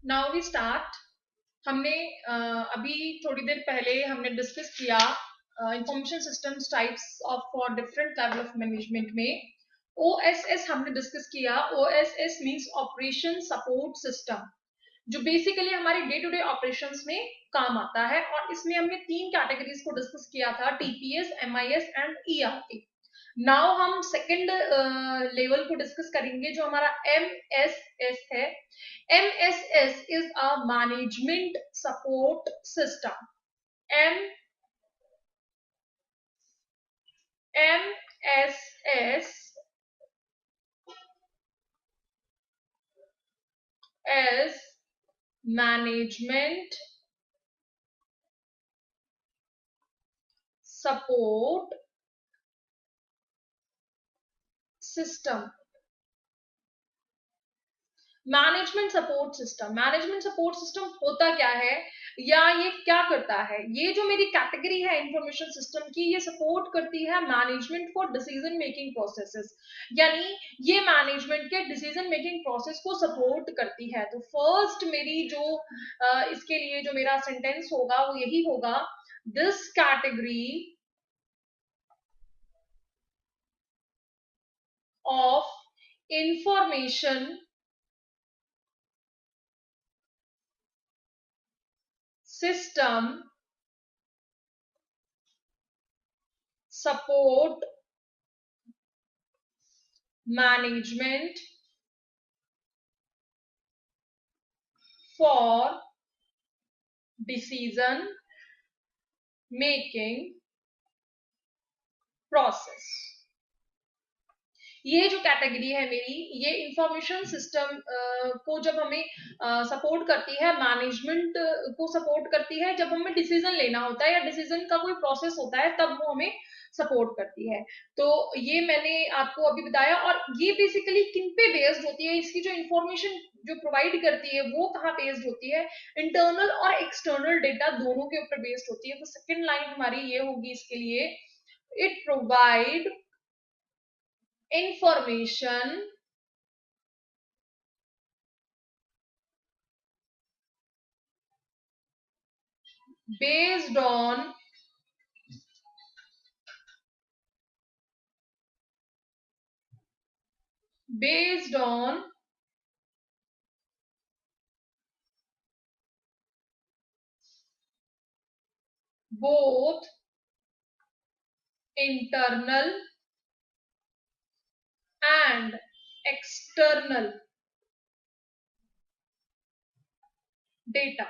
Now we start. हमने अभी थोड़ी देर पहले हमने डिस्कस किया information systems types of for different level of management में ओएसएस हमने डिस्कस किया। OSS means operation support system, जो बेसिकली हमारे डे टू डे ऑपरेशंस में काम आता है। और इसमें हमने तीन कैटेगरीज को डिस्कस किया था, TPS, MIS and ERP. Now हम सेकंड लेवल को डिस्कस करेंगे जो हमारा एमएसएस है। MSS is a management support system. MSS is management support system. Management support system होता क्या है या ये क्या करता है? ये जो मेरी कैटेगरी है इंफॉर्मेशन सिस्टम की, ये सपोर्ट करती है management for decision making processes, यानी ये मैनेजमेंट के डिसीजन मेकिंग प्रोसेस को सपोर्ट करती है। तो फर्स्ट मेरी जो इसके लिए जो मेरा सेंटेंस होगा वो यही होगा, this category of information system support management for decision making process। ये जो कैटेगरी है मेरी, ये इंफॉर्मेशन सिस्टम को जब हमें सपोर्ट करती है, मैनेजमेंट को सपोर्ट करती है जब हमें डिसीजन लेना होता है या डिसीजन का कोई प्रोसेस होता है, तब वो हमें सपोर्ट करती है। तो ये मैंने आपको अभी बताया। और ये बेसिकली किन पे बेस्ड होती है, इसकी जो इंफॉर्मेशन जो प्रोवाइड करती है वो कहाँ बेस्ड होती है? इंटरनल और एक्सटर्नल डेटा दोनों के ऊपर बेस्ड होती है। तो सेकेंड लाइन हमारी ये होगी इसके लिए, it provide information based on both internal and external data,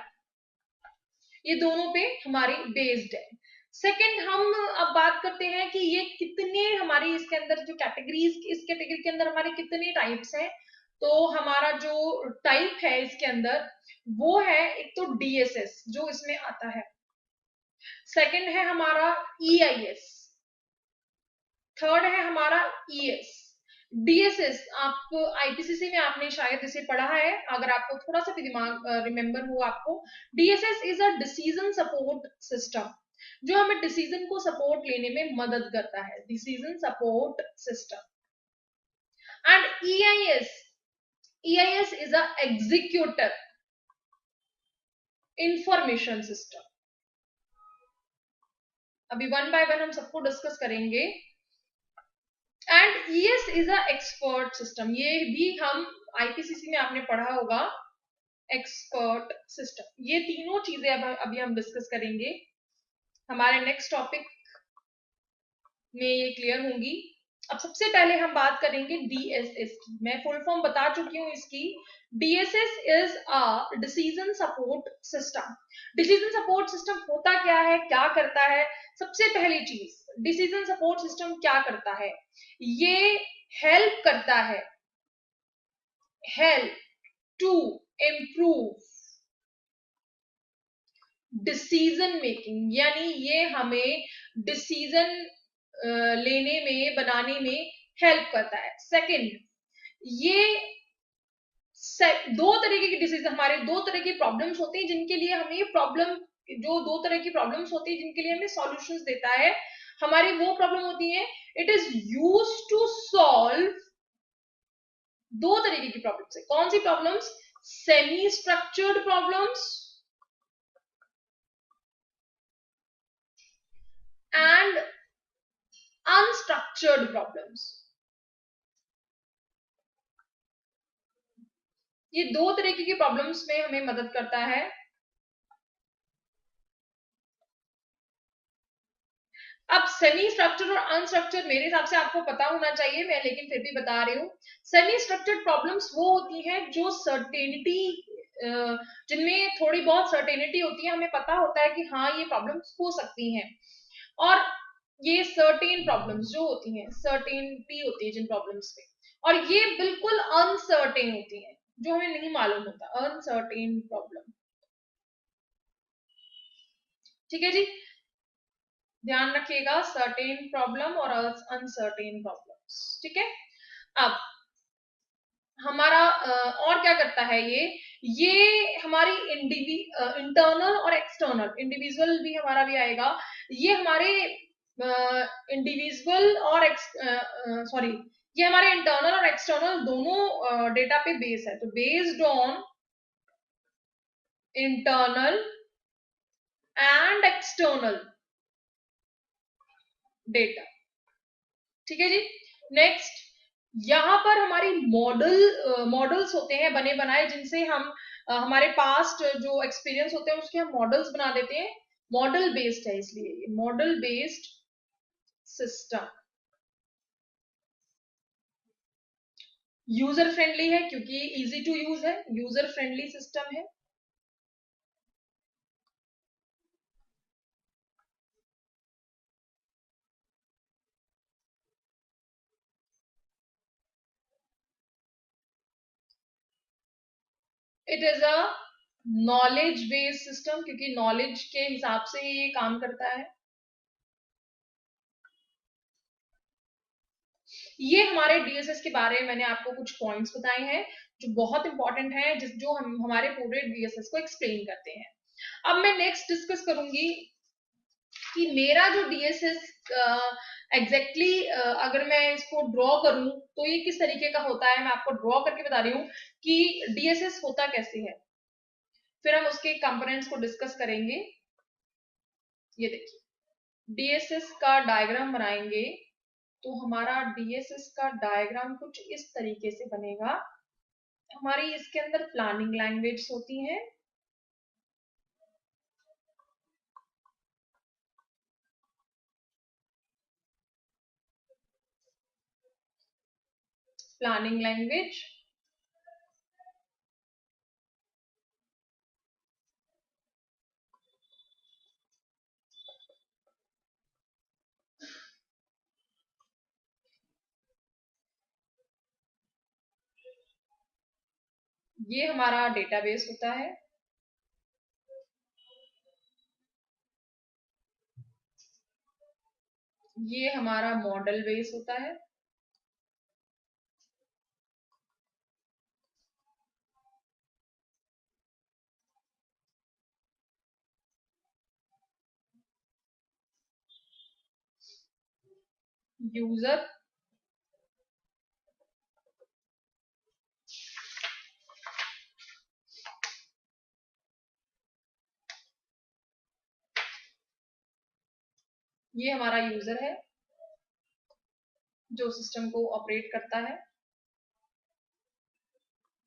ये दोनों पे हमारी बेस्ड है। सेकंड, हम अब बात करते हैं कि ये कितने हमारी इसके अंदर जो कैटेगरीज, इस कैटेगरी के अंदर हमारे कितने टाइप्स हैं। तो हमारा जो टाइप है इसके अंदर वो है, एक तो डीएसएस जो इसमें आता है, सेकंड है हमारा ईआईएस, थर्ड है हमारा ईएस। डीएसएस आप आईपीसीसी में आपने शायद इसे पढ़ा है, अगर आपको थोड़ा सा भी दिमाग रिमेंबर हो आपको। DSS is a decision support system, जो हमें डिसीजन को सपोर्ट लेने में मदद करता है, decision support system. And EIS is a executive information system. अभी वन बाय वन हम सबको डिस्कस करेंगे। And ES is a expert system, ये भी हम आईपीसीसी में आपने पढ़ा होगा, एक्सपर्ट सिस्टम। ये तीनों चीजें अभी हम डिस्कस करेंगे हमारे नेक्स्ट टॉपिक में, ये क्लियर होंगी। अब सबसे पहले हम बात करेंगे डीएसएस की। मैं फुल फॉर्म बता चुकी हूँ इसकी। DSS is a decision support system. Decision support system होता क्या है, क्या करता है? सबसे पहली चीज, डिसीजन सपोर्ट सिस्टम क्या करता है? ये हेल्प करता है, help to improve decision making, यानी ये हमें डिसीजन लेने में, बनाने में हेल्प करता है। सेकंड, ये दो तरीके की डिसीजन, हमारे दो तरह की प्रॉब्लम्स होती हैं जिनके लिए हमें ये प्रॉब्लम, जो दो तरह की प्रॉब्लम्स होती है जिनके लिए हमें सॉल्यूशंस देता है, हमारी वो प्रॉब्लम होती है, it is used to solve दो तरीके की प्रॉब्लम्स है। कौन सी problems? Semi structured problems and unstructured problems. ये दो तरीके की प्रॉब्लम्स में हमें मदद करता है। अब सेमी स्ट्रक्चर और अनस्ट्रक्चर मेरे हिसाब से आपको पता होना चाहिए, मैं लेकिन फिर भी बता रही हूँ। सेमी स्ट्रक्चर्ड प्रॉब्लम्स वो होती हैं जो सर्टेनिटी, जिनमें थोड़ी बहुत सर्टेनिटी होती है, हमें पता होता है कि हाँ ये प्रॉब्लम्स हो सकती हैं। और ये सर्टेन प्रॉब्लम्स जो होती हैं, सर्टेनिटी होती है जिन प्रॉब्लम्स में, और ये बिल्कुल अनसर्टेन होती हैं जो हमें नहीं मालूम होता, अनसर्टेन प्रॉब्लम। ठीक है जी, ध्यान रखिएगा, सर्टेन प्रॉब्लम और अनसर्टेन प्रॉब्लम्स। ठीक है, अब हमारा और क्या करता है ये हमारी इंटरनल और एक्सटर्नल, इंडिविजुअल भी हमारा भी आएगा, ये हमारे इंडिविजुअल और सॉरी, ये हमारे इंटरनल और एक्सटर्नल दोनों डेटा पे बेस है। तो based on internal and external data. ठीक है जी, नेक्स्ट, यहां पर हमारी मॉडल्स होते हैं बने बनाए, जिनसे हम हमारे पास्ट जो एक्सपीरियंस होते हैं उसके हम मॉडल्स बना देते हैं। मॉडल बेस्ड है, इसलिए ये model based system. User friendly है क्योंकि इजी टू यूज है, यूजर फ्रेंडली सिस्टम है। It is a knowledge based system, क्योंकि नॉलेज के हिसाब से ये काम करता है। ये हमारे डीएसएस के बारे में मैंने आपको कुछ पॉइंट्स बताए हैं जो बहुत इंपॉर्टेंट हैं, जो हम हमारे पूरे डीएसएस को एक्सप्लेन करते हैं। अब मैं नेक्स्ट डिस्कस करूंगी कि मेरा जो डीएसएस एग्जैक्टली अगर मैं इसको ड्रॉ करूं तो ये किस तरीके का होता है। मैं आपको ड्रॉ करके बता रही हूँ कि डीएसएस होता कैसे है, फिर हम उसके कंपोनेंट्स को डिस्कस करेंगे। ये देखिए, डीएसएस का डायग्राम बनाएंगे तो हमारा डीएसएस का डायग्राम कुछ इस तरीके से बनेगा। हमारी इसके अंदर प्लानिंग लैंग्वेज होती है, प्लानिंग लैंग्वेज, ये हमारा डेटाबेस होता है, ये हमारा मॉडल बेस होता है, यूजर, ये हमारा यूजर है जो सिस्टम को ऑपरेट करता है,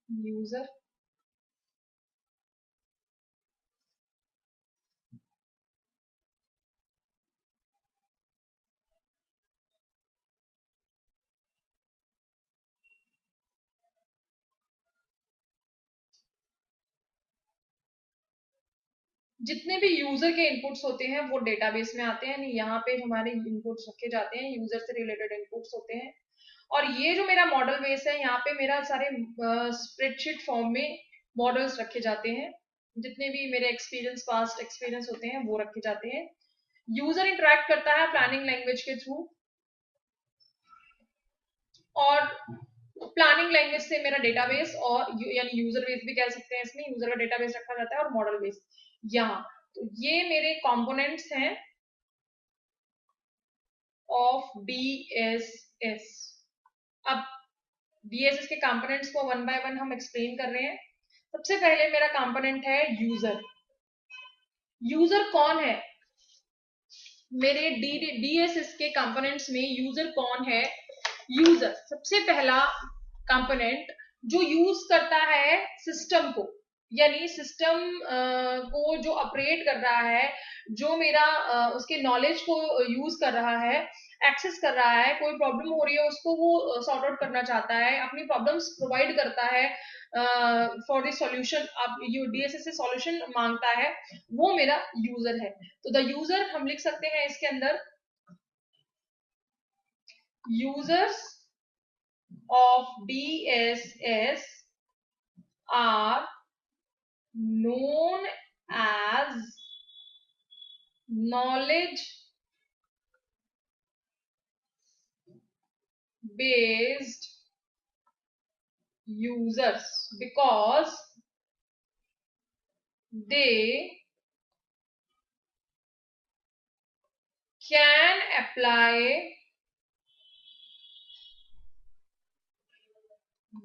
यूजर, जितने भी यूजर के इनपुट्स होते हैं वो डेटाबेस में आते हैं। यहाँ पे हमारे इनपुट्स रखे जाते हैं, यूजर से रिलेटेड इनपुट्स होते हैं। और ये जो मेरा मॉडल बेस है, यहाँ पे मेरा सारे स्प्रेडशीट फॉर्म में मॉडल्स रखे जाते हैं, जितने भी मेरे एक्सपीरियंस, पास्ट एक्सपीरियंस होते हैं वो रखे जाते हैं। यूजर इंटरेक्ट करता है प्लानिंग लैंग्वेज के थ्रू, और प्लानिंग लैंग्वेज से मेरा डेटाबेस, और यानी यूजर बेस भी कह सकते हैं, इसमें यूजर का डेटाबेस रखा जाता है, और मॉडल बेस यहाँ। तो ये मेरे कंपोनेंट्स हैं ऑफ डीएसएस। अब डीएसएस के कंपोनेंट्स को वन बाय वन हम एक्सप्लेन कर रहे हैं। सबसे पहले मेरा कंपोनेंट है यूजर। यूजर कौन है? मेरे डीएसएस के कंपोनेंट्स में यूजर कौन है? यूजर सबसे पहला कंपोनेंट जो यूज करता है सिस्टम को, यानी सिस्टम को जो ऑपरेट कर रहा है, जो मेरा उसके नॉलेज को यूज कर रहा है, एक्सेस कर रहा है, कोई प्रॉब्लम हो रही है उसको वो सॉर्ट आउट करना चाहता है, अपनी प्रॉब्लम्स प्रोवाइड करता है फॉर द सॉल्यूशन, आप यू डीएसएस से सॉल्यूशन मांगता है, वो मेरा यूजर है। तो द यूजर हम लिख सकते हैं इसके अंदर, users of DSS are known as knowledge based users because they can apply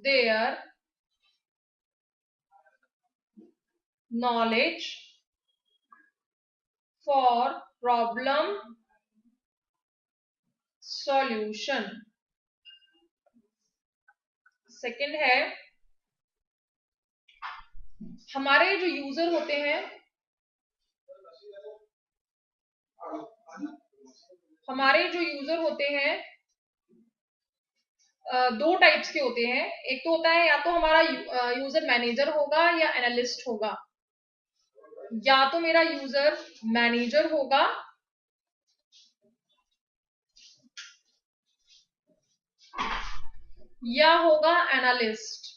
their knowledge for problem solution। Second है, हमारे जो यूजर होते हैं, हमारे जो यूजर होते हैं दो टाइप्स के होते हैं। एक तो होता है या तो हमारा यूजर मैनेजर होगा या एनालिस्ट होगा, या तो मेरा यूजर मैनेजर होगा या होगा एनालिस्ट।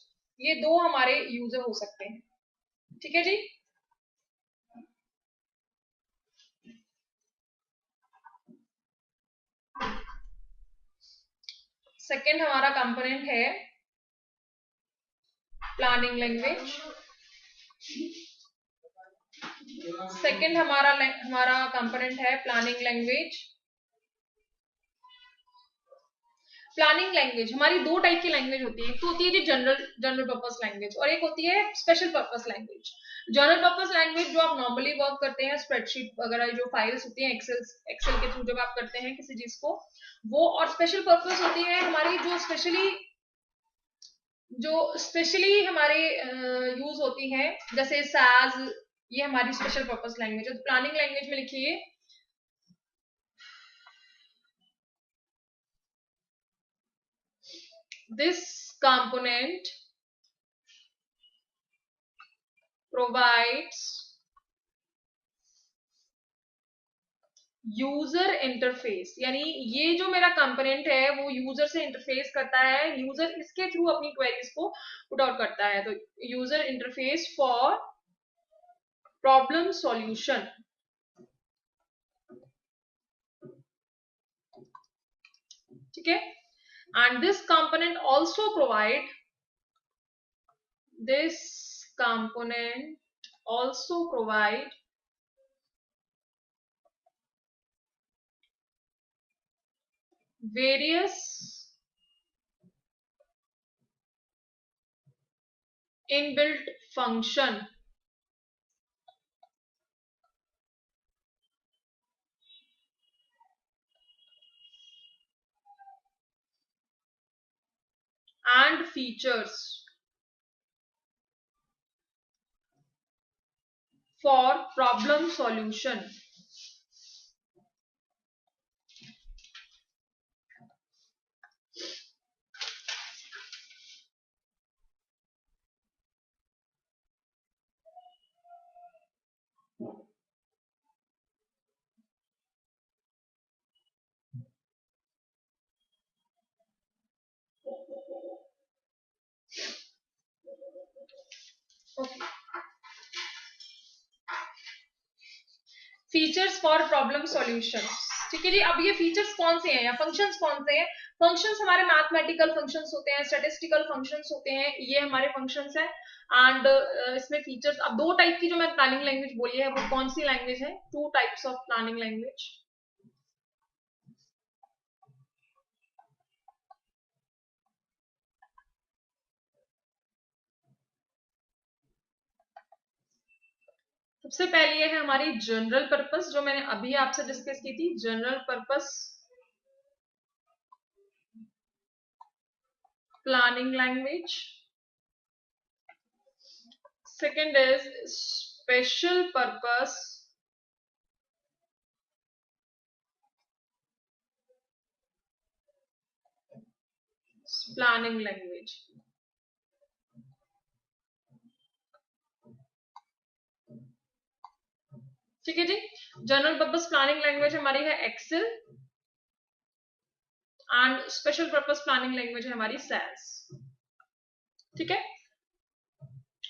ये दो हमारे यूजर हो सकते हैं। ठीक है जी। सेकंड हमारा कंपोनेंट है प्लानिंग लैंग्वेज। सेकंड हमारा कंपोनेंट है प्लानिंग लैंग्वेज। प्लानिंग लैंग्वेज हमारी दो टाइप की लैंग्वेज होती है, एक तो होती है जी जनरल पर्पस लैंग्वेज और एक होती है special purpose language. General purpose language जो आप नॉर्मली वर्क करते हैं, स्प्रेडशीट वगैरह जो फाइल्स होती हैं एक्सेल के थ्रू जब आप करते हैं किसी चीज को, वो। और स्पेशल पर्पस होती है हमारी जो स्पेशली हमारे यूज होती हैं, जैसे साज, ये हमारी स्पेशल पर्पस लैंग्वेज है। तो प्लानिंग लैंग्वेज में लिखिए this component provides user interface, यानी ये जो मेरा कंपोनेंट है वो यूजर से इंटरफेस करता है, यूजर इसके थ्रू अपनी क्वेरीज को पुट आउट करता है। तो user interface for problem solution. ठीक है। And this component also provide this component also provide various inbuilt function and features for problem solution। Okay, features for problem solution. ठीक है जी। अब ये फीचर्स कौन से हैं या फंक्शंस कौन से हैं? फंक्शंस हमारे मैथमेटिकल फंक्शंस होते हैं, स्टैटिस्टिकल फंक्शंस होते हैं, ये हमारे फंक्शंस हैं। एंड इसमें फीचर्स, अब दो टाइप की जो मैं प्लानिंग लैंग्वेज बोली है वो कौन सी लैंग्वेज है? Two types of planning language. सबसे पहले ये है हमारी जनरल पर्पस, जो मैंने अभी आपसे डिस्कस की थी, general purpose planning language. Second is special purpose planning language. ठीक है जी। जनरल पर्पस प्लानिंग लैंग्वेज हमारी है Excel and special purpose planning language है हमारी सैस। ठीक है,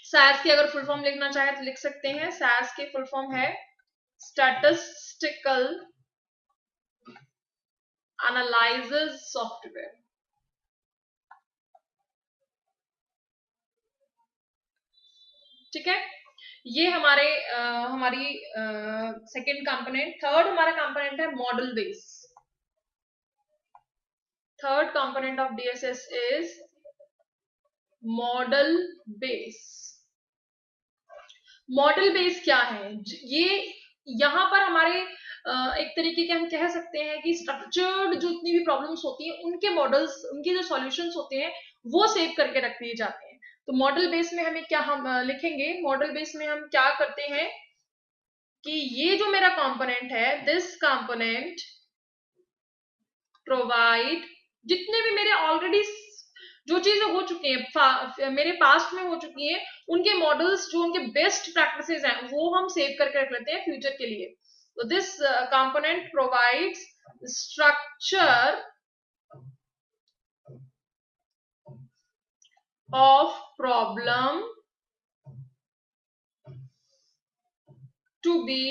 सैस की अगर फुल फॉर्म लिखना चाहे तो लिख सकते हैं। सैस की फुल फॉर्म है स्टैटिस्टिकल एनालिसिस सॉफ्टवेयर। ठीक है, ये हमारी सेकेंड कंपोनेंट। थर्ड हमारा कंपोनेंट है model base. Third component of DSS is model base. Model base क्या है? ये यहाँ पर हमारे एक तरीके के हम कह सकते हैं कि स्ट्रक्चर्ड जो इतनी भी प्रॉब्लम्स होती हैं उनके मॉडल्स, उनके जो सॉल्यूशंस होते हैं वो सेव करके रख दिए जाते हैं। तो मॉडल बेस में हमें क्या हम लिखेंगे? मॉडल बेस में हम क्या करते हैं कि ये जो मेरा कंपोनेंट है, दिस कंपोनेंट प्रोवाइड, जितने भी मेरे ऑलरेडी जो चीजें हो चुकी हैं, मेरे पास्ट में हो चुकी हैं, उनके मॉडल्स, जो उनके बेस्ट प्रैक्टिसेस हैं, वो हम सेव करके रख लेते हैं फ्यूचर के लिए। तो this component provides structure of problem to be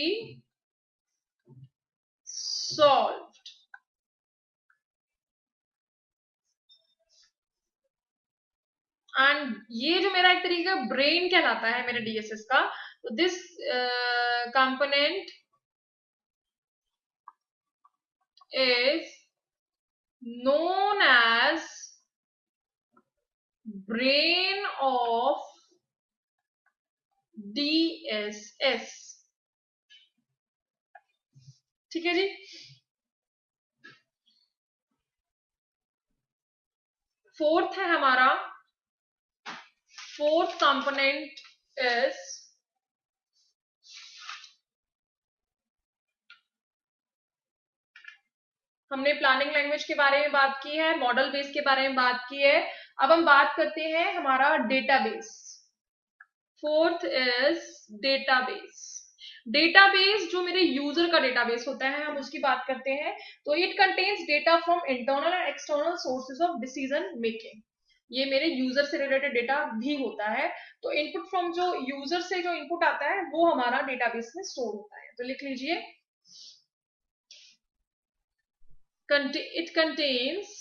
solved। And ये जो मेरा एक तरीके का ब्रेन कहलाता है मेरे डीएसएस का, तो this component is known as brain of DSS। ठीक है जी। फोर्थ है हमारा, फोर्थ कंपोनेंट इज हमने प्लानिंग लैंग्वेज के बारे में बात की है, मॉडल बेस के बारे में बात की है। अब हम बात करते हैं हमारा database. Fourth is database. Database जो मेरे यूजर का डेटाबेस होता है, हम उसकी बात करते हैं। तो it contains data from internal and external sources of decision making. ये मेरे यूजर से रिलेटेड डेटा भी होता है। तो इनपुट फ्रॉम जो यूजर से जो इनपुट आता है वो हमारा डेटाबेस में स्टोर होता है। तो लिख लीजिए, it contains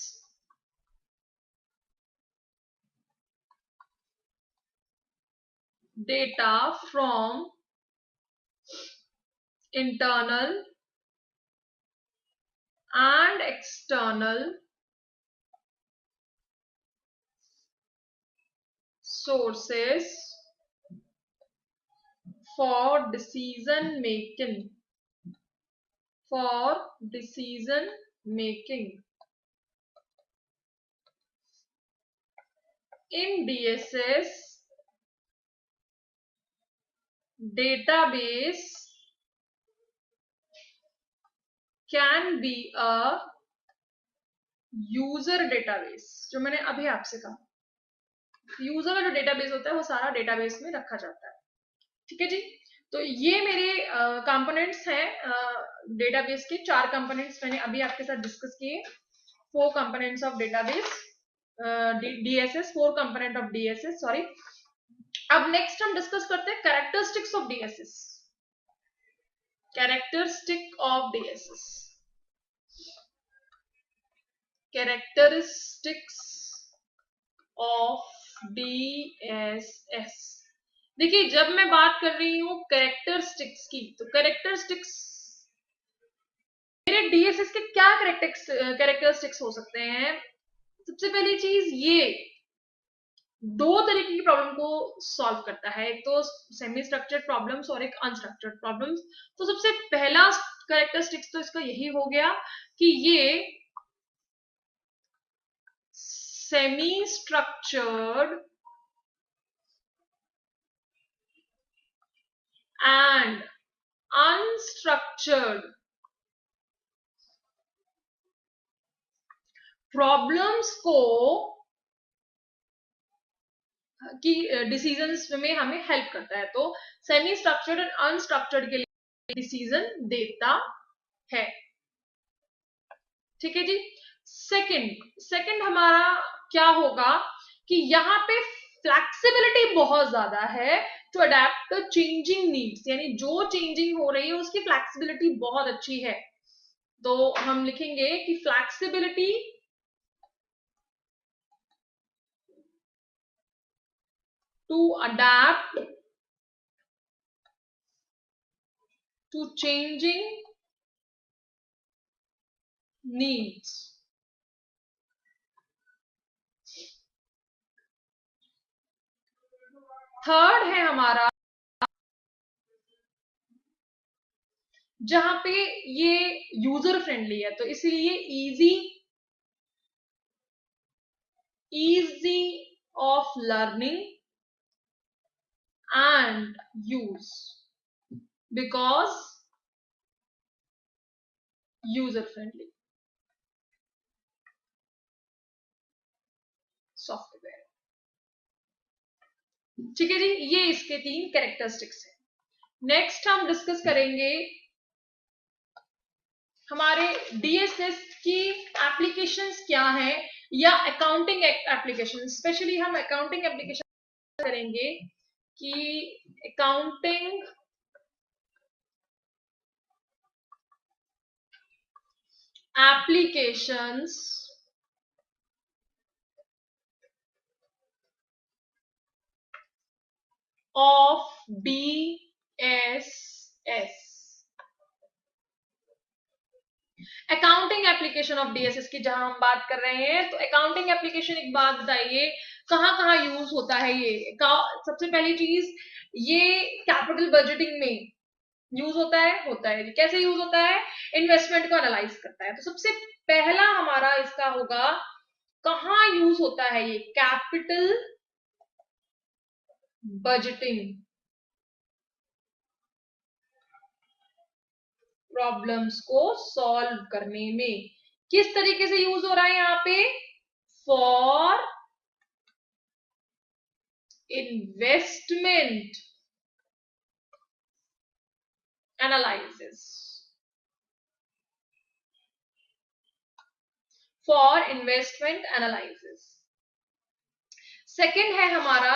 data from internal and external sources for decision making, for decision making। In DSS, database can be a user database। जो मैंने अभी आपसे कहा, यूजर का जो डेटाबेस होता है वो सारा डेटाबेस में रखा जाता है। ठीक है जी। तो ये मेरे कंपोनेंट्स हैं डेटाबेस के। 4 कंपोनेंट्स मैंने अभी आपके साथ डिस्कस किए। 4 components of database DSS, 4 component of DSS, sorry. अब नेक्स्ट हम डिस्कस करते हैं characteristics of DSS. Characteristic of DSS, characteristics of DSS. देखिए, जब मैं बात कर रही हूं कैरेक्टरिस्टिक्स की, तो कैरेक्टरिस्टिक्स मेरे डीएसएस के क्या कैरेक्टरिस्टिक्स हो सकते हैं? सबसे पहली चीज ये दो तरीके की प्रॉब्लम को सॉल्व करता है, एक तो सेमी स्ट्रक्चर्ड प्रॉब्लम्स और एक अनस्ट्रक्चर्ड प्रॉब्लम्स। तो सबसे पहला कैरेक्टरिस्टिक्स तो इसका यही हो गया कि ये semi structured and unstructured problems को की डिसीजंस में हमें हेल्प करता है। तो सेमी स्ट्रक्चर्ड एंड अनस्ट्रक्चर्ड के लिए डिसीजन देता है। ठीक है जी। सेकंड हमारा क्या होगा कि यहाँ पे फ्लेक्सिबिलिटी बहुत ज्यादा है टू अडेप्ट चेंजिंग नीड्स, यानी जो चेंजिंग हो रही है उसकी फ्लेक्सिबिलिटी बहुत अच्छी है। तो हम लिखेंगे कि flexibility to adapt to changing needs. Third है हमारा जहां पे ये यूजर फ्रेंडली है, तो इसीलिए easy of learning and use because user friendly software. ठीक है जी, ये इसके 3 कैरेक्टरिस्टिक्स है। नेक्स्ट हम डिस्कस करेंगे हमारे डीएसएस की एप्लीकेशंस क्या है, या अकाउंटिंग एप्लीकेशन। स्पेशली हम अकाउंटिंग एप्लीकेशन करेंगे कि accounting applications of DSS. Accounting application of DSS की जहां हम बात कर रहे हैं, तो अकाउंटिंग एप्लीकेशन, एक बात बताइए कहां कहां यूज होता है ये। सबसे पहली चीज, ये कैपिटल बजटिंग में यूज होता है। कैसे यूज होता है? इन्वेस्टमेंट को एनालाइज करता है। तो सबसे पहला हमारा इसका होगा कहां यूज होता है ये, कैपिटल बजटिंग प्रॉब्लम्स को सॉल्व करने में। किस तरीके से यूज हो रहा है यहाँ पे? For investment analysis, for investment analysis. Second है हमारा,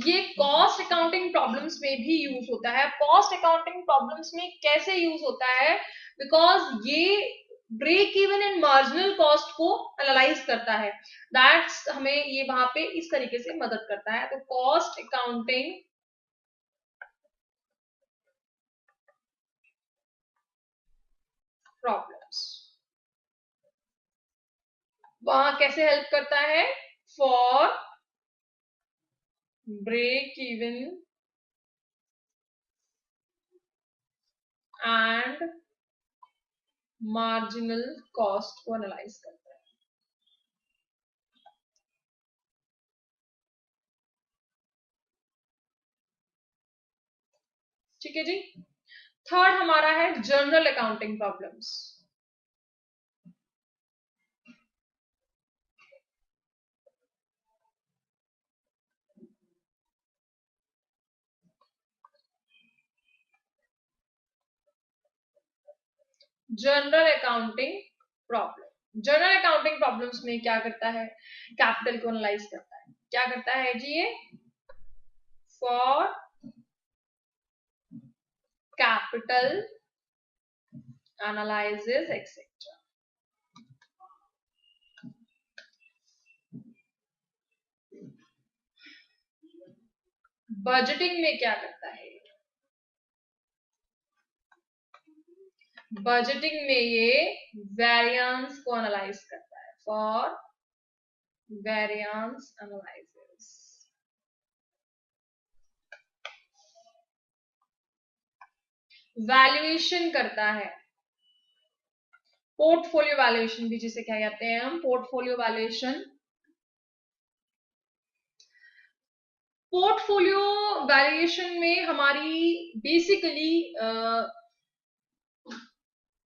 ये कॉस्ट अकाउंटिंग प्रॉब्लम्स में भी यूज होता है। कॉस्ट अकाउंटिंग प्रॉब्लम्स में कैसे यूज होता है? बिकॉज ये break even and marginal cost को एनालाइज करता है। दैट्स हमें ये वहां पे इस तरीके से मदद करता है। तो कॉस्ट अकाउंटिंग प्रॉब्लम्स वहां कैसे हेल्प करता है? For break even and marginal cost को एनालाइज करता है। ठीक है जी। थर्ड हमारा है general accounting problems. General accounting problems में क्या करता है? कैपिटल को एनालाइज करता है। क्या करता है जी ये? For capital analysis etcetera. Budgeting में क्या करता है? बजटिंग में ये वेरिएंस को एनालाइज करता है, फॉर वेरिएंस एनालिसिस। वैल्यूएशन करता है, पोर्टफोलियो वैल्यूएशन भी जिसे क्या कहते हैं हम, पोर्टफोलियो वैल्यूएशन। पोर्टफोलियो वैल्यूएशन में हमारी बेसिकली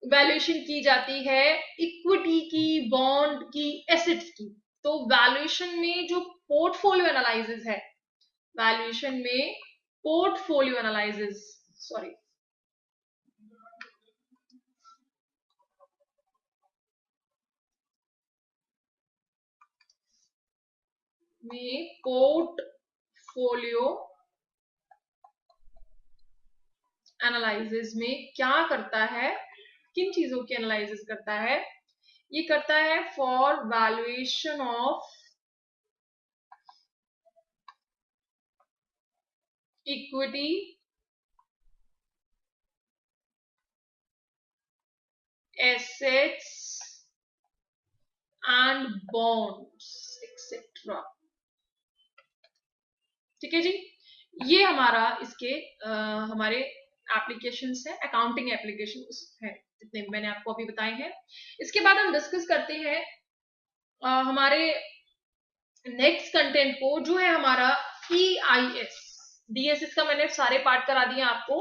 वैल्यूएशन की जाती है इक्विटी की, बॉन्ड की, एसेट्स की। तो वैल्यूएशन में जो पोर्टफोलियो एनालिसिस है, वैल्यूएशन में पोर्टफोलियो एनालिसिस, सॉरी, में पोर्टफोलियो एनालिसिस में क्या करता है, किन चीजों की एनालिसिस करता है, ये करता है for valuation of equity, assets and bonds etcetera. ठीक है जी, ये हमारा इसके हमारे एप्लीकेशंस है, अकाउंटिंग एप्लीकेशंस है जितने मैंने आपको अभी बताए हैं। इसके बाद हम डिस्कस करते हैं हमारे नेक्स्ट कंटेंट को, जो है हमारा EIS। DSS का मैंने सारे पार्ट करा दिए आपको।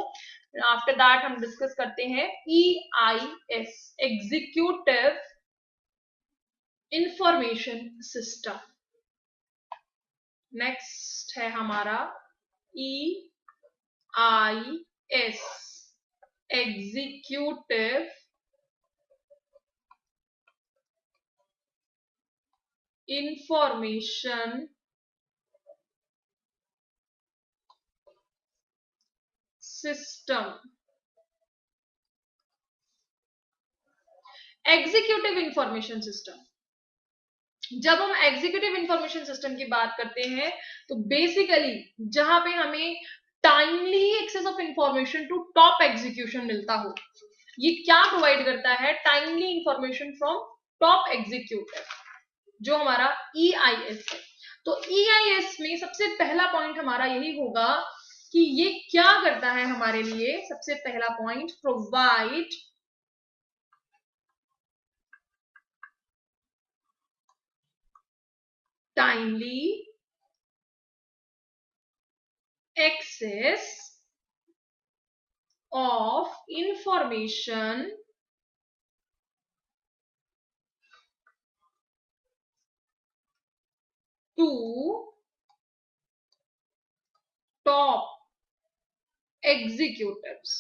आफ्टर दैट हम डिस्कस करते हैं EIS, executive information system. Next है हमारा EIS, executive information system. Executive information system, जब हम एग्जीक्यूटिव इंफॉर्मेशन सिस्टम की बात करते हैं तो बेसिकली जहां पे हमें timely access of information to top execution मिलता हो, ये क्या प्रोवाइड करता है, timely information from top executive, जो हमारा EIS है। तो EIS में सबसे पहला पॉइंट हमारा यही होगा कि ये क्या करता है हमारे लिए। सबसे पहला point, provide timely access of information to top executives।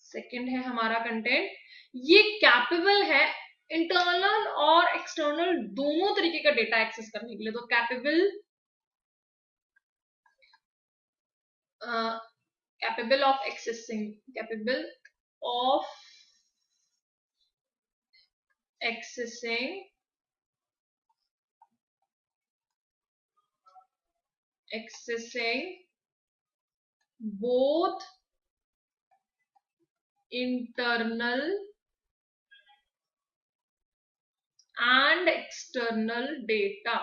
Second है हमारा कंटेंट, ये कैपेबल है इंटरनल और एक्सटर्नल दोनों तरीके का डेटा एक्सेस करने के लिए। तो capable capable of accessing, capable of accessing both internal and external data।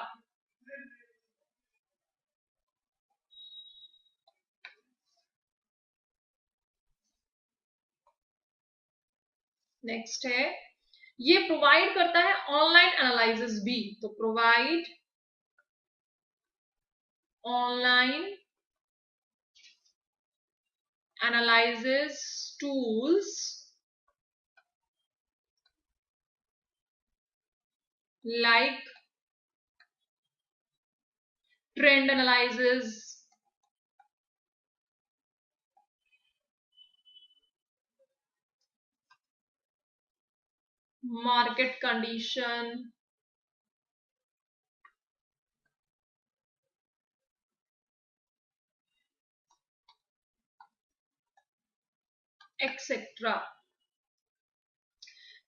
Next है, ये प्रोवाइड करता है ऑनलाइन एनालिसिस भी। तो provide online analysis tools like trend analysis, market condition, etc।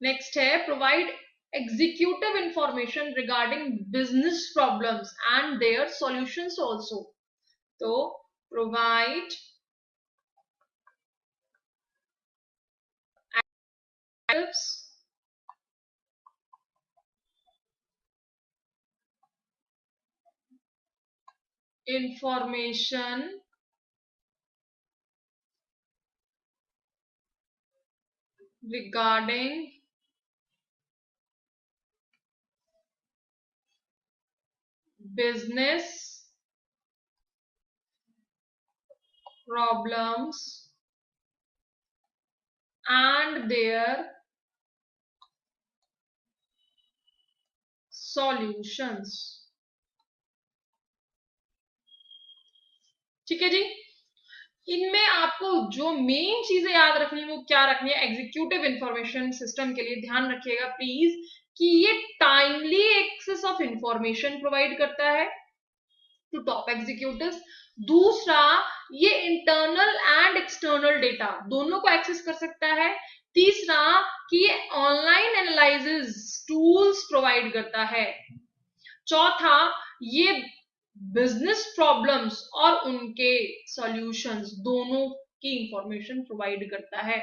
Next है, provide executive information regarding business problems and their solutions also. तो provide information regarding business problems and their solutions। ठीक है जी। इनमें आपको जो main चीजें याद रखनी है वो क्या रखनी है, एग्जीक्यूटिव इंफॉर्मेशन सिस्टम के लिए ध्यान रखिएगा प्लीज कि ये timely access of information provide करता है टू टॉप एग्जीक्यूटिव्स। दूसरा, ये इंटरनल एंड एक्सटर्नल डेटा दोनों को एक्सेस कर सकता है। तीसरा, कि ये ऑनलाइन एनालिसिस टूल्स प्रोवाइड करता है। चौथा, ये बिजनेस प्रॉब्लम्स और उनके सॉल्यूशंस दोनों की इंफॉर्मेशन प्रोवाइड करता है।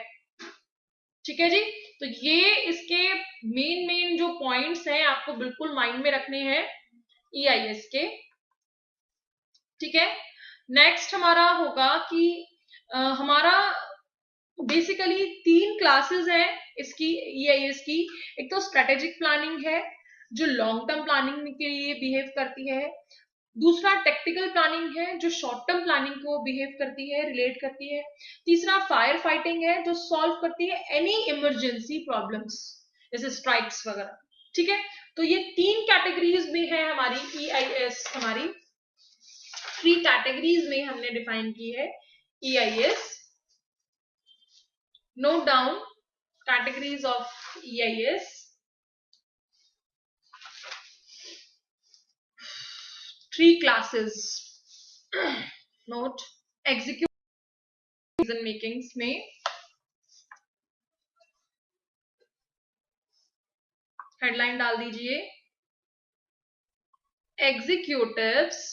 ठीक है जी। तो ये इसके मेन जो पॉइंट्स हैं आपको बिल्कुल माइंड में रखने हैं ईआईएस के। ठीक है। नेक्स्ट हमारा होगा कि हमारा बेसिकली 3 क्लासेस हैं इसकी ईआईएस की। एक तो स्ट्रेटेजिक प्लानिंग है जो लॉन्ग टर्म प्लानिंग के लिए बिहेव करती है। दूसरा टैक्टिकल प्लानिंग है जो शॉर्ट टर्म प्लानिंग को बिहेव करती है, रिलेट करती है। तीसरा फायर फाइटिंग है जो सॉल्व करती है एनी इमरजेंसी प्रॉब्लम्स जैसे स्ट्राइक्स वगैरह। ठीक है। तो ये 3 कैटेगरीज में है हमारी ईआईएस। हमारी 3 कैटेगरीज में हमने डिफाइन की है EIS. Note down categories of EIS. 3 classes. Note, executive decision makings में हेडलाइन डाल दीजिए, executives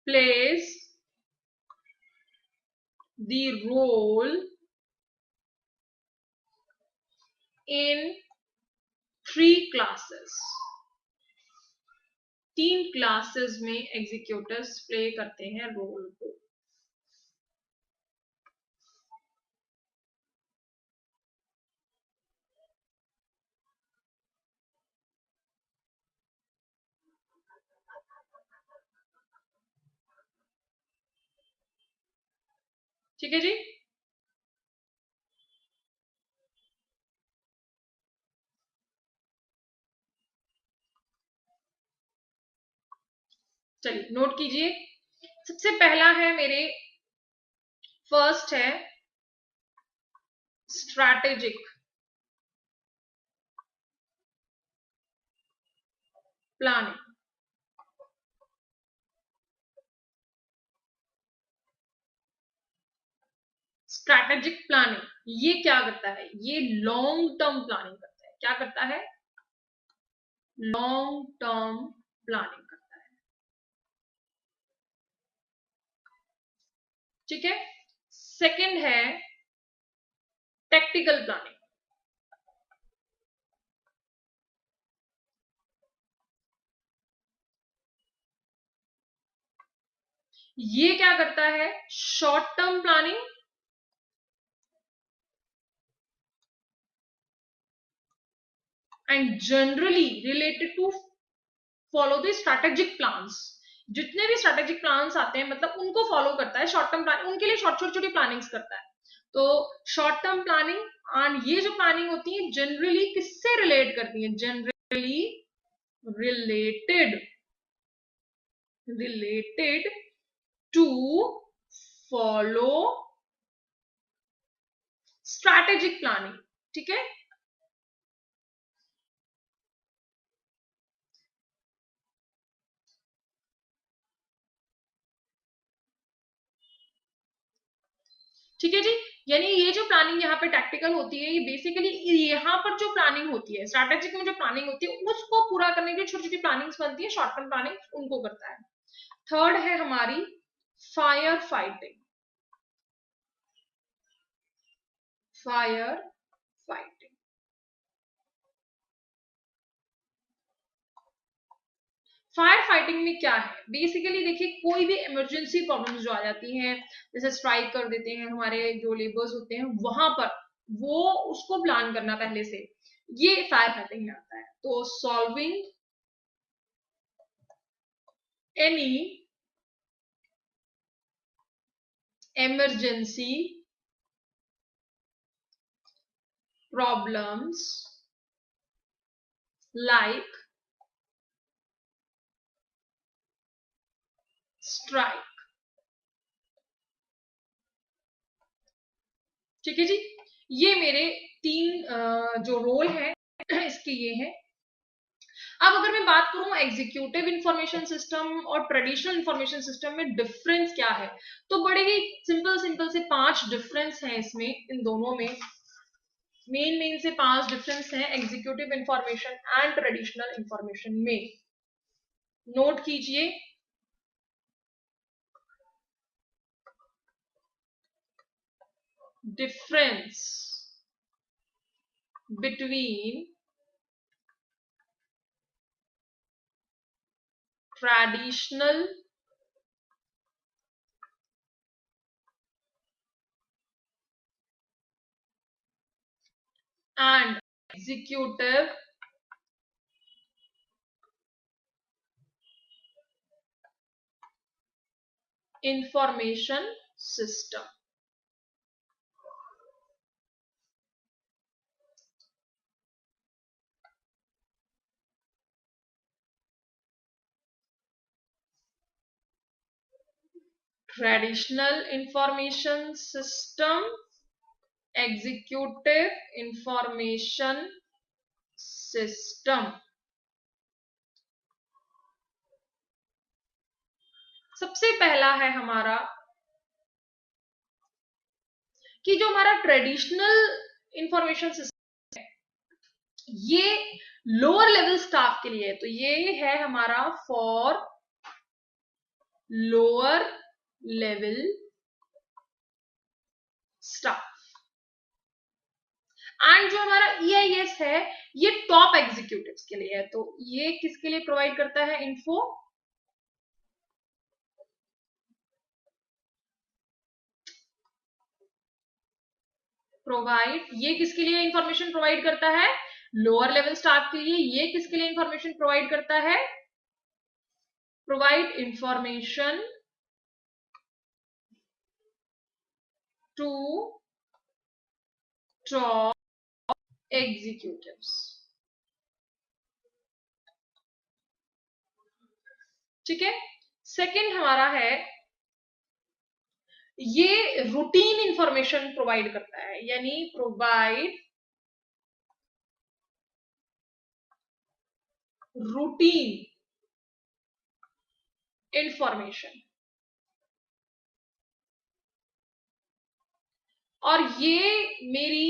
plays the role in 3 classes। 3 classes में एग्जीक्यूटिव्स प्ले करते हैं रोल को। ठीक है जी। चलिए नोट कीजिए। सबसे पहला है मेरे, फर्स्ट है स्ट्रैटेजिक प्लानिंग। स्ट्रैटेजिक प्लानिंग ये क्या करता है, ये लॉन्ग टर्म प्लानिंग करता है। क्या करता है, लॉन्ग टर्म प्लानिंग करता है। ठीक है। सेकंड है टैक्टिकल प्लानिंग। ये क्या करता है, short term planning and generally related to follow the strategic plans. जितने भी स्ट्रैटेजिक प्लान्स आते हैं मतलब उनको फॉलो करता है। शॉर्ट टर्म प्लानिंग उनके लिए छोटी प्लानिंग्स करता है। तो शॉर्ट टर्म प्लानिंग एंड ये जो प्लानिंग होती है जनरली किससे रिलेट करती है, generally related to follow strategic planning. ठीक है। ठीक है जी। यानी ये जो प्लानिंग यहाँ पे टैक्टिकल होती है ये बेसिकली यहाँ पर जो प्लानिंग होती है स्ट्रैटेजिक में जो प्लानिंग होती है उसको पूरा करने के लिए छोटी छोटी प्लानिंग्स बनती है, शॉर्ट टर्म प्लानिंग उनको करता है। थर्ड है हमारी fire fighting. Fire fighting fire fighting में क्या है, बेसिकली देखिए कोई भी इमरजेंसी प्रॉब्लम्स जो आ जाती हैं, जैसे स्ट्राइक कर देते हैं हमारे जो लेबर्स होते हैं, वहां पर वो उसको प्लान करना पहले से, ये फायर फाइटिंग में आता है। तो solving any emergency problems like strike। ठीक है जी, ये मेरे तीन जो रोल है इसके ये है। अब अगर मैं बात करूं एग्जीक्यूटिव इंफॉर्मेशन सिस्टम और ट्रेडिशनल इंफॉर्मेशन सिस्टम में डिफरेंस क्या है, तो बड़े ही सिंपल सिंपल से 5 डिफरेंस हैं इसमें, इन दोनों में मेन से 5 डिफरेंस हैं executive information and traditional information में। नोट कीजिए। Difference between traditional and executive information system। Traditional information system, executive information system. सबसे पहला है हमारा कि जो हमारा ट्रेडिशनल इंफॉर्मेशन सिस्टम है ये लोअर लेवल स्टाफ के लिए है, तो ये है हमारा for lower level staff. And जो हमारा EIS है ये टॉप एग्जीक्यूटिव्स के लिए है, तो ये किसके लिए प्रोवाइड करता है इन्फो, प्रोवाइड, ये किसके लिए इंफॉर्मेशन प्रोवाइड करता है, लोअर लेवल स्टाफ के लिए। ये किसके लिए इंफॉर्मेशन प्रोवाइड करता है, provide information to top executives. ठीक है। सेकंड हमारा है ये रूटीन इंफॉर्मेशन प्रोवाइड करता है, यानी प्रोवाइड रूटीन इंफॉर्मेशन। और ये मेरी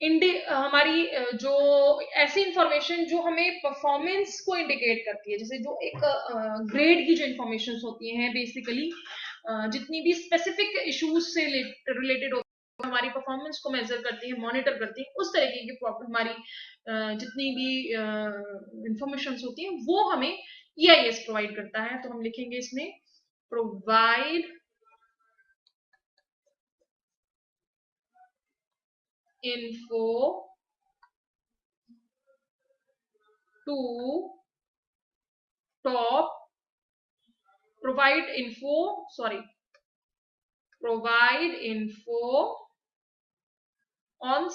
हमारी जो ऐसी इंफॉर्मेशन जो हमें परफॉर्मेंस को इंडिकेट करती है, जैसे जो एक ग्रेड की जो इंफॉर्मेशन होती हैं बेसिकली, जितनी भी स्पेसिफिक इश्यूज से रिलेटेड होती है, हमारी परफॉर्मेंस को मेजर करती है, मॉनिटर करती है, उस तरीके की हमारी जितनी भी इंफॉर्मेशन होती है वो हमें EIS प्रोवाइड करता है। तो हम लिखेंगे इसमें provide info to top, provide info on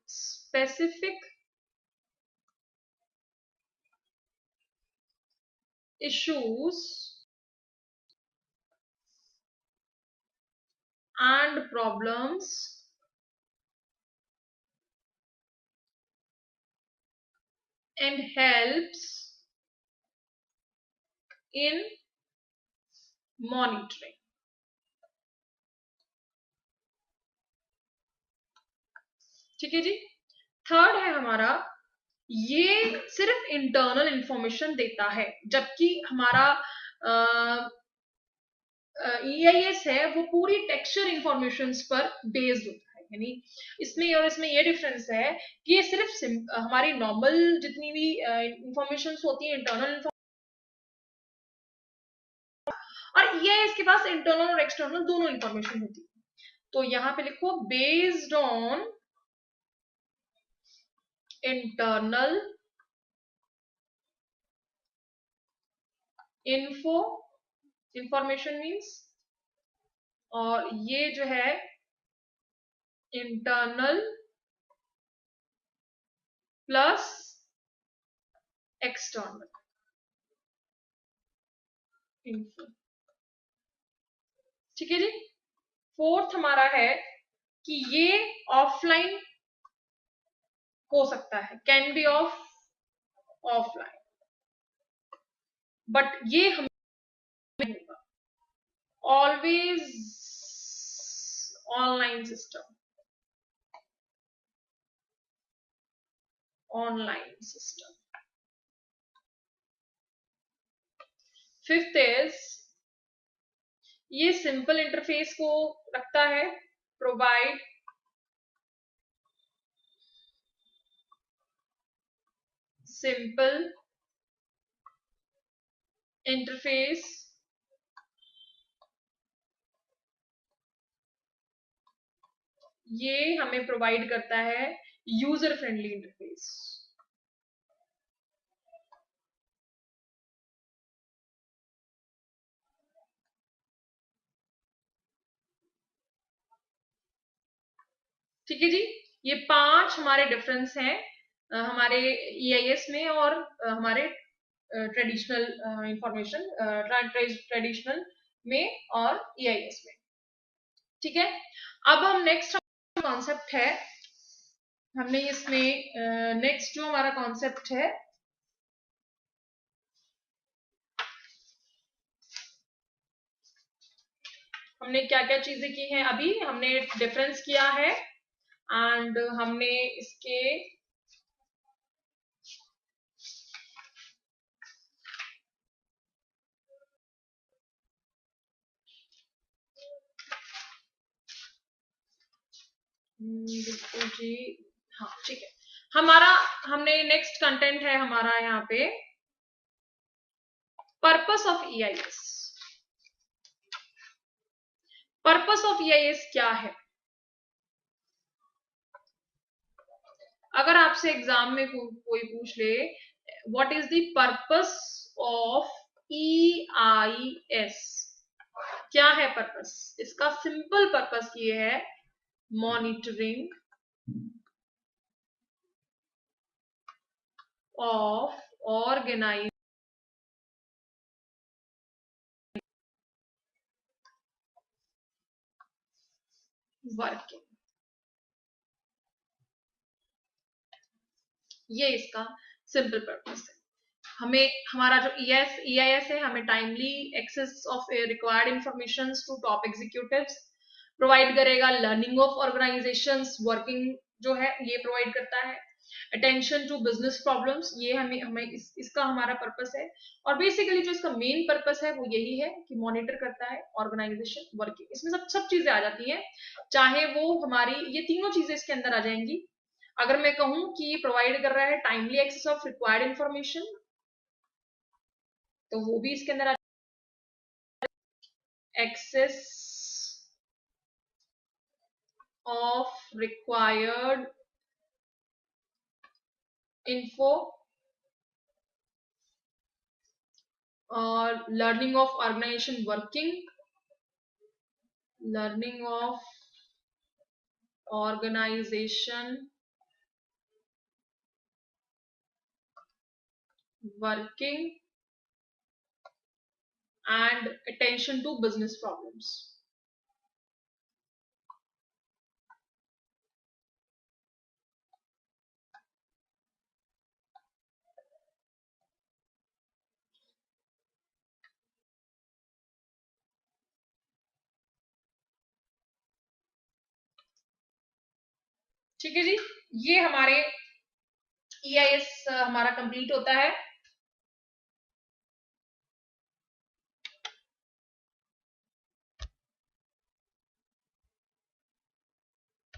specific issues and problems and helps in monitoring। ठीक है जी। थर्ड है हमारा ये सिर्फ इंटरनल इंफॉर्मेशन देता है, जबकि हमारा EIS है वो पूरी टेक्सचर इंफॉर्मेशन पर बेस्ड होता है। यानी इसमें और इसमें ये डिफरेंस है कि ये सिर्फ हमारी नॉर्मल जितनी भी इंफॉर्मेशन होती है इंटरनल, और ये इसके पास इंटरनल और एक्सटर्नल दोनों इंफॉर्मेशन होती है। तो यहां पे लिखो based on internal information means, और ये जो है इंटरनल प्लस एक्सटर्नल इन्फो। ठीक है जी। फोर्थ हमारा है कि ये ऑफलाइन हो सकता है, कैन बी ऑफलाइन, बट ये हमें होगा always online system, online system. Fifth is ये सिंपल इंटरफेस को रखता है, प्रोवाइड सिंपल इंटरफेस ये हमें प्रोवाइड करता है यूजर फ्रेंडली इंटरफेस। ठीक है जी। ये 5 हमारे डिफरेंस हैं हमारे ईआईएस में और हमारे ट्रेडिशनल इंफॉर्मेशन ट्रेडिशनल में और ईआईएस में। ठीक है। अब हम नेक्स्ट कॉन्सेप्ट है, हमने इसमें नेक्स्ट जो हमारा कॉन्सेप्ट है हमने क्या क्या चीजें की हैं, अभी हमने डिफरेंस किया है एंड हमने इसके बिल्कुल जी, हाँ ठीक है। हमारा हमने नेक्स्ट कंटेंट है हमारा यहाँ पे purpose of EIS. Purpose of EIS क्या है? अगर आपसे एग्जाम में कोई पूछ ले what is the purpose of EIS, क्या है पर्पस? इसका सिंपल पर्पस ये है मॉनिटरिंग ऑफ ऑर्गेनाइज वर्किंग, ये इसका सिंपल पर्पस है। हमें हमारा जो ईआईएस है हमें timely access of required information to top executives provide करेगा, लर्निंग ऑफ ऑर्गेनाइजेशंस वर्किंग जो है ये प्रोवाइड करता है, अटेंशन टू बिजनेस प्रॉब्लम्स, ये हमें हमें इसका हमारा पर्पस है। और बेसिकली जो इसका मेन पर्पस है वो यही है कि मॉनिटर करता है ऑर्गेनाइजेशन वर्किंग। इसमें सब चीजें आ जाती हैं, चाहे वो हमारी ये तीनों चीजें इसके अंदर आ जाएंगी। अगर मैं कहूं कि ये प्रोवाइड कर रहा है timely access of required information तो वो भी इसके अंदर एक्सेस ऑफ रिक्वायर्ड info और learning of organisation working, learning of organisation working and attention to business problems. ठीक है जी। ये हमारे ईआईएस हमारा कंप्लीट होता है।